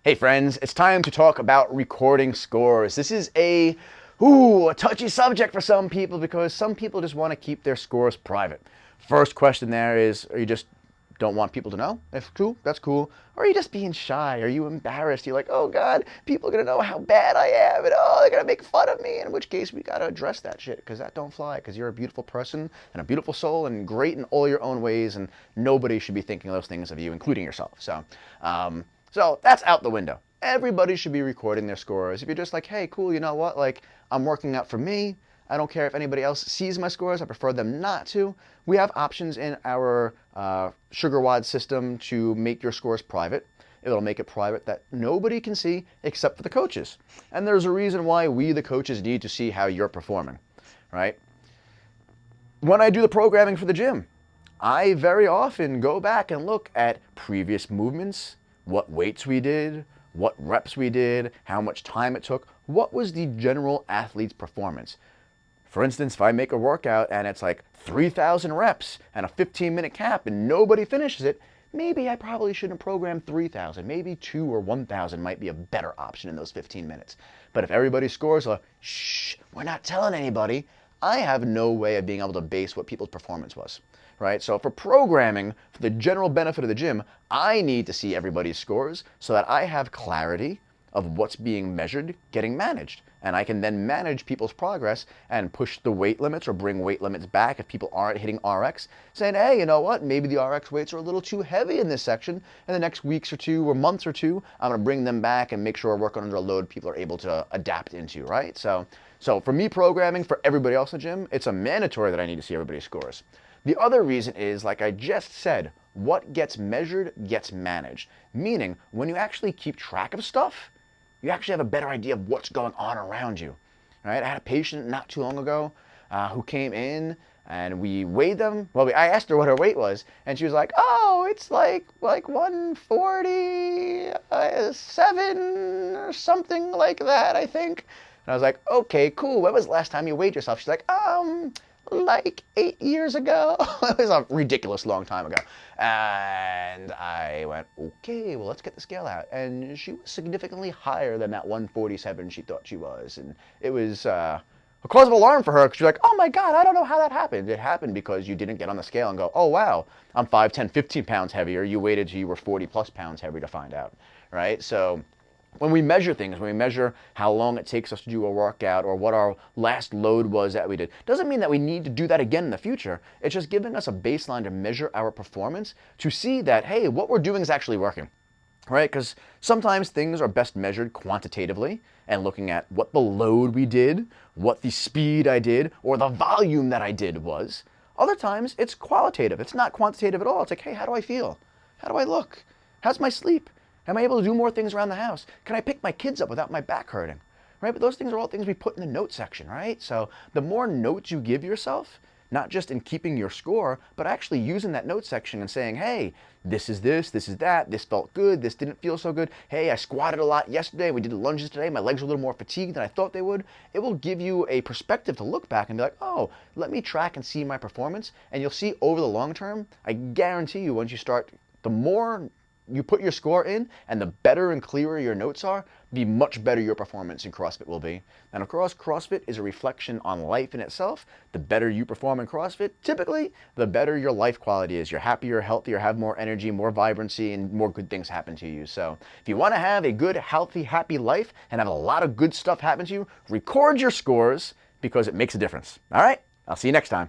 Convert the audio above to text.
Hey friends, it's time to talk about recording scores. This is a touchy subject for some people because some people just want to keep their scores private. First question there is, are you just don't want people to know? If cool, that's cool. Or are you just being shy? Are you embarrassed? You're like, oh God, people are gonna know how bad I am, and oh, they're gonna make fun of me. In which case, we gotta address that shit because that don't fly. Because you're a beautiful person and a beautiful soul and great in all your own ways, and nobody should be thinking those things of you, including yourself. So that's out the window. Everybody should be recording their scores. If you're just like, hey, cool, you know what? Like, I'm working out for me. I don't care if anybody else sees my scores. I prefer them not to. We have options in our SugarWOD system to make your scores private. It'll make it private that nobody can see except for the coaches. And there's a reason why we, the coaches, need to see how you're performing, right? When I do the programming for the gym, I very often go back and look at previous movements, what weights we did, what reps we did, how much time it took, what was the general athlete's performance. For instance, if I make a workout and it's like 3,000 reps and a 15-minute cap and nobody finishes it, maybe I probably shouldn't program 3,000. Maybe 2 or 1,000 might be a better option in those 15 minutes. But if everybody scores a, shh, we're not telling anybody, I have no way of being able to base what people's performance was. Right? So for programming, for the general benefit of the gym, I need to see everybody's scores so that I have clarity of what's being measured getting managed. And I can then manage people's progress and push the weight limits or bring weight limits back if people aren't hitting RX, saying, hey, you know what, maybe the RX weights are a little too heavy in this section. In the next weeks or two or months or two, I'm gonna bring them back and make sure we're working under a load people are able to adapt into, right? So for me programming, for everybody else in the gym, it's a mandatory that I need to see everybody's scores. The other reason is, like I just said, what gets measured gets managed. Meaning, when you actually keep track of stuff, you actually have a better idea of what's going on around you. Right? I had a patient not too long ago who came in and we weighed them. Well, I asked her what her weight was, and she was like, "Oh, it's like 147 or something like that, I think." And I was like, "Okay, cool. When was the last time you weighed yourself?" She's like, like 8 years ago." It was a ridiculous long time ago. And I went, okay, well, let's get the scale out. And she was significantly higher than that 147 she thought she was. And it was a cause of alarm for her because she's like, oh my God, I don't know how that happened. It happened because you didn't get on the scale and go, oh wow, I'm 5, 10, 15 pounds heavier. You waited till you were 40 plus pounds heavier to find out, right? So when we measure things, when we measure how long it takes us to do a workout or what our last load was that we did, doesn't mean that we need to do that again in the future. It's just giving us a baseline to measure our performance to see that, hey, what we're doing is actually working, right? Because sometimes things are best measured quantitatively and looking at what the load we did, what the speed I did, or the volume that I did was. Other times it's qualitative. It's not quantitative at all. It's like, hey, how do I feel? How do I look? How's my sleep? Am I able to do more things around the house? Can I pick my kids up without my back hurting? Right? But those things are all things we put in the note section, right? So the more notes you give yourself, not just in keeping your score, but actually using that note section and saying, hey, this is that, this felt good, this didn't feel so good. Hey, I squatted a lot yesterday, we did lunges today, my legs were a little more fatigued than I thought they would. It will give you a perspective to look back and be like, oh, let me track and see my performance. And you'll see over the long term, I guarantee you once you start, the more you put your score in and the better and clearer your notes are, the much better your performance in CrossFit will be. And of course, CrossFit is a reflection on life in itself. The better you perform in CrossFit, typically, the better your life quality is. You're happier, healthier, have more energy, more vibrancy, and more good things happen to you. So if you want to have a good, healthy, happy life and have a lot of good stuff happen to you, record your scores because it makes a difference. All right? I'll see you next time.